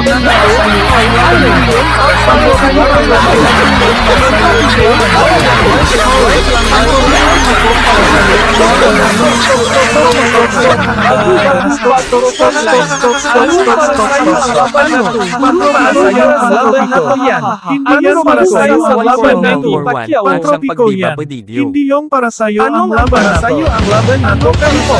Hindi para sa'yo ang laban na to, Pacquiao. Pantropiko yan. Hindi yung para sa'yo ang laban na to. Ang laban na to, Campo.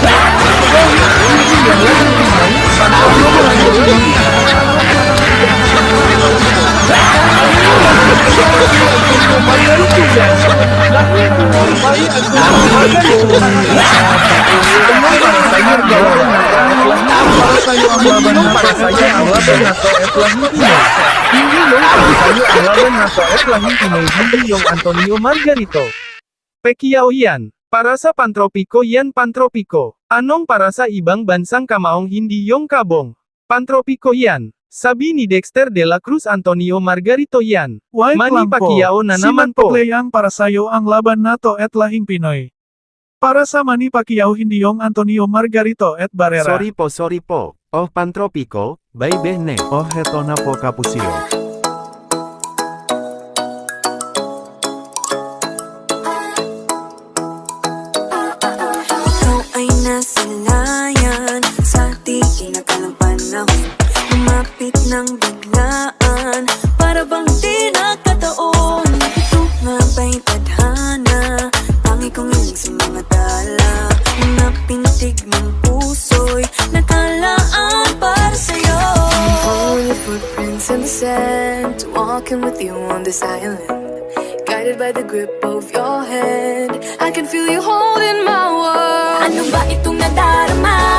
Hindi yung Antonio Margarito. Pacquiao yan. Para sa pantropiko yan pantropiko. Anong para sa ibang bansang kamaong hindi yung kabong? Pantropiko yan. Sabi ni Dexter de la Cruz Antonio Margarito yan. Manny Pacquiao na naman po. Sinagpaplayang para sayo ang laban nato at lahing Pinoy. Para sa Manny Pacquiao hindi yung Antonio Margarito at Barrera. Sorry po. Oh pantropiko, bye bene. Oh heto na po Kapusyo. Ikaw ay nasa layan sa di inakalang panahon. Lumapit ng biglaan para bang di nakataon. Ito nga ba'y tadhana? Tangi kong iling sa mga tala. Mga pintig ng puso'y nakalaan para sa'yo. Follow your footprints in the sand, walking with you on this island. Guided by the grip of your hand, I can feel you holding my world. Ano ba itong nadarama?